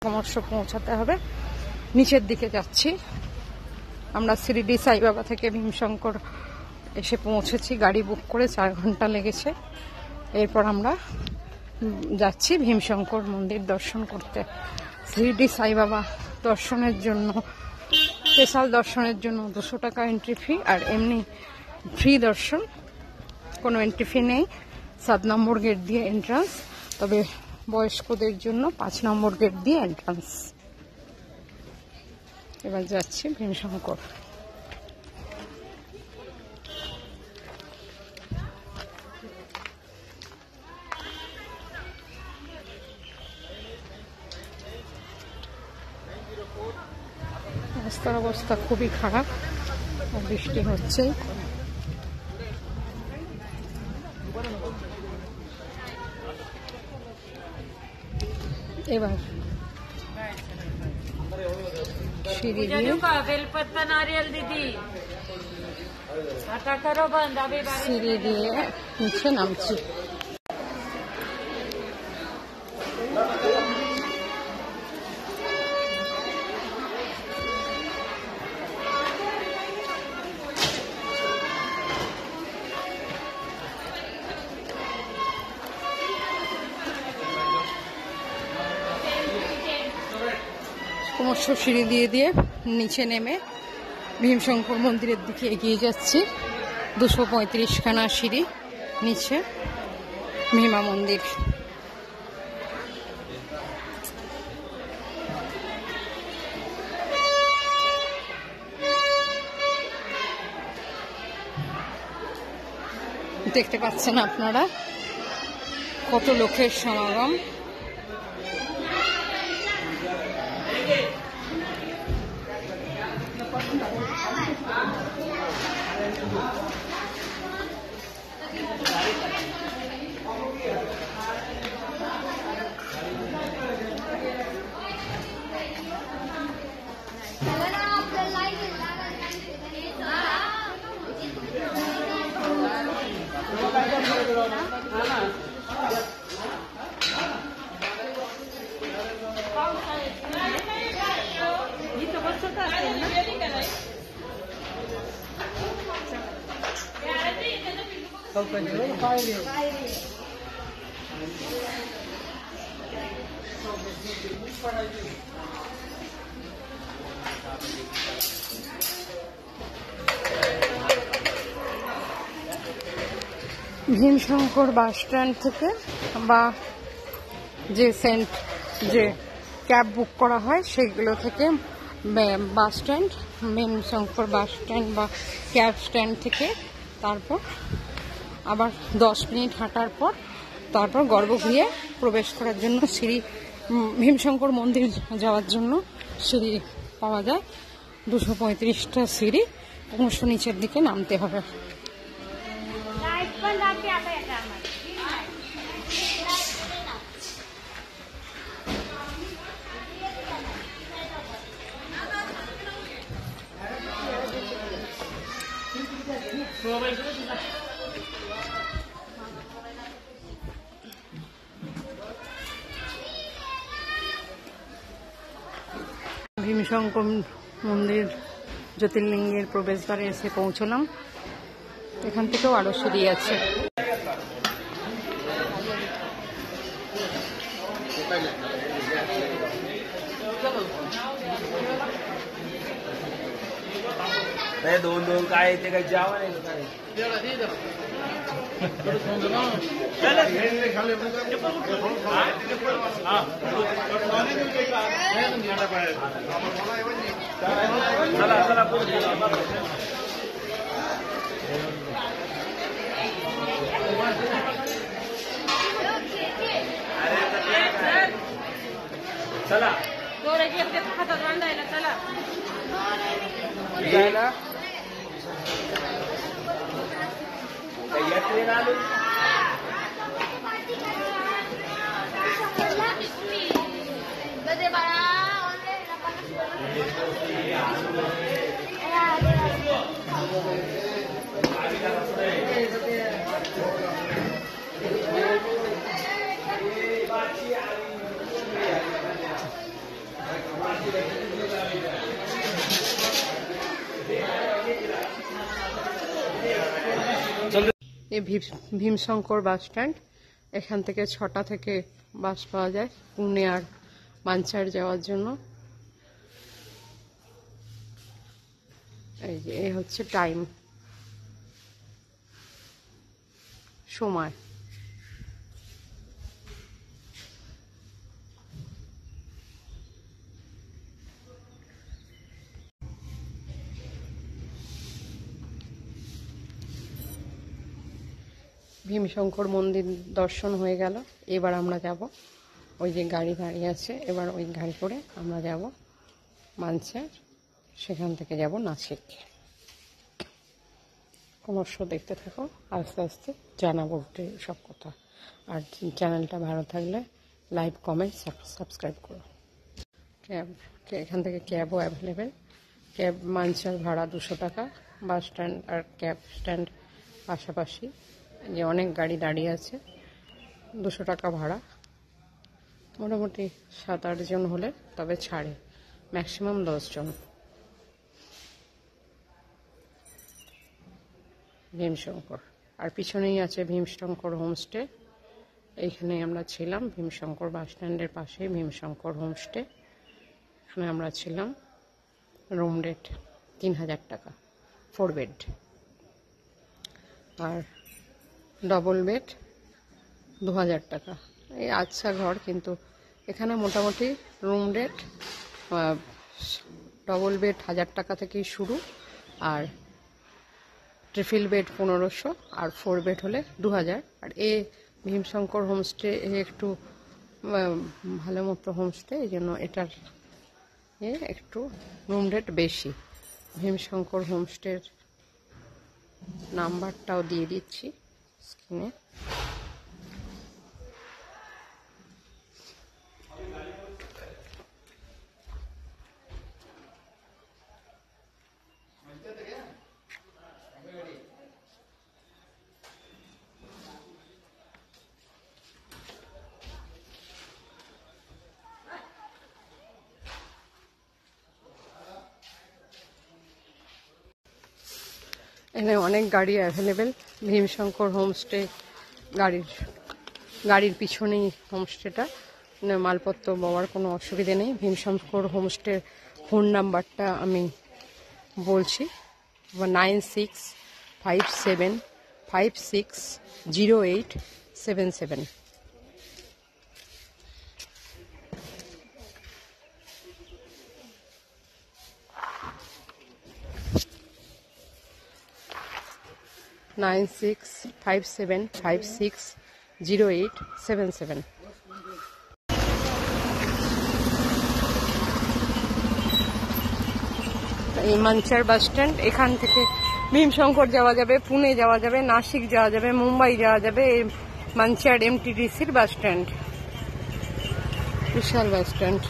ক্রমশ পৌঁছাতে হবে। নিচের দিকে যাচ্ছি আমরা। শিরিডি সাই বাবা থেকে ভীমশঙ্কর এসে পৌঁছেছি, গাড়ি বুক করে 4 ঘন্টা লেগেছে। এরপর আমরা যাচ্ছি ভীমশঙ্কর মন্দির দর্শন করতে। শিরিডি সাই বাবা দর্শনের জন্য, স্পেশাল দর্শনের জন্য 200 টাকা এন্ট্রি ফি, আর এমনি ফ্রি দর্শন, কোনো এন্ট্রি ফি নেই। 7 নম্বর গেট দিয়ে এন্ট্রান্স, তবে বয়স্কদের জন্য 5 নম্বর গেট দিয়ে এন্ট্রান্স। এবার যাচ্ছি ভীমশঙ্কর। রাস্তার অবস্থা খুবই খারাপ, বৃষ্টি হচ্ছে। এবার সিঁড়ি দিয়ে নিচে নামছি। ক্রমশ সিঁড়ি দিয়ে দিয়ে নিচে নেমে ভীমশঙ্কর মন্দিরের দিকে এগিয়ে যাচ্ছি। 235 খানা সিঁড়ি নিচে ভীমা মন্দির। দেখতে পাচ্ছেন আপনারা কত লোকের সমাগম। ভীমশঙ্কর বাস স্ট্যান্ড থেকে বা যে ক্যাব বুক করা হয় সেগুলো থেকে bus stand, Bhimashankar bus stand বা ক্যাব স্ট্যান্ড থেকে তারপর আবার 10 মিনিট হাঁটার পর তারপর গর্ভগৃহে প্রবেশ করার জন্য সিঁড়ি, ভীমশঙ্কর মন্দির যাওয়ার জন্য সিঁড়ি পাওয়া যায়। 235টা সিঁড়ি ক্রমশ নিচের দিকে নামতে হবে। ভীমশঙ্কর মন্দির জ্যোতির্লিঙ্গের প্রবেশদ্বারে এসে পৌঁছলাম। এখান থেকেও আরো সিঁড়ি আছে। दोन काय ते काय जेवण आहे चला हातात बांधायला चला এই ভীমশঙ্কর বাস স্ট্যান্ড। এখান থেকে 6টা থেকে বাস পাওয়া যায় পুনে আর মানসার যাওয়ার জন্য। এই যে এই হচ্ছে টাইম, সময়। ভীমশঙ্কর মন্দির দর্শন হয়ে গেল। এবার আমরা যাব, ওই যে গাড়ি দাঁড়িয়ে আছে, এবার ওই গাড়ি করে আমরা যাব মানসার, সেখান থেকে যাব নাসিক। ক্রমশ দেখতে থাকো, আস্তে আস্তে জানাবো সব কথা। আর চ্যানেলটা ভালো থাকলে লাইক, কমেন্ট, সাবস্ক্রাইব করো। ক্যাব, এখান থেকে ক্যাবও অ্যাভেলেবেল। ক্যাব মানসার ভাড়া 200 টাকা। বাস স্ট্যান্ড আর ক্যাব স্ট্যান্ড পাশাপাশি, যে অনেক গাড়ি দাঁড়িয়ে আছে। 200 টাকা ভাড়া। মোটামুটি 7-8 জন হলে তবে ছাড়ে, ম্যাক্সিমাম 10 জন। ভীমশঙ্কর, আর পিছনেই আছে ভীমশঙ্কর হোমস্টে। এইখানে আমরা ছিলাম, ভীমশঙ্কর বাস স্ট্যান্ডের পাশেই ভীমশঙ্কর হোমস্টে। এখানে আমরা ছিলাম। রুম রেট 3000 টাকা, 4 বেড। আর ডবল বেড 2000 টাকা। এই আচ্ছা ঘর, কিন্তু এখানে মোটামুটি রুম রেট ডবল বেড 1000 টাকা থেকেই শুরু, আর ট্রিপল বেড 1500, আর 4 বেড হলে 2000। আর ভীমশঙ্কর হোমস্টে একটু ভালো মতো হোমস্টে, এই জন্য এটার একটু রুম রেট বেশি। ভীমশঙ্কর হোমস্টের নাম্বারটাও দিয়ে দিচ্ছি স্ক্রিনে। এখানে অনেক গাড়ি অ্যাভেলেবেল। ভীমশঙ্কর হোমস্টে গাড়ির পিছনেই হোমস্টেটা, মালপত্র পাওয়ার কোনো অসুবিধে নেই। ভীমশঙ্কর হোমস্টের ফোন নাম্বারটা আমি বলছি, 9657560877। এই মানসার বাস স্ট্যান্ড। এখান থেকে ভীমশঙ্কর যাওয়া যাবে, পুনে যাওয়া যাবে, নাসিক যাওয়া যাবে, মুম্বাই যাওয়া যাবে। এই মানসার এমটিডিসির বাস স্ট্যান্ড, বিশাল বাস স্ট্যান্ড।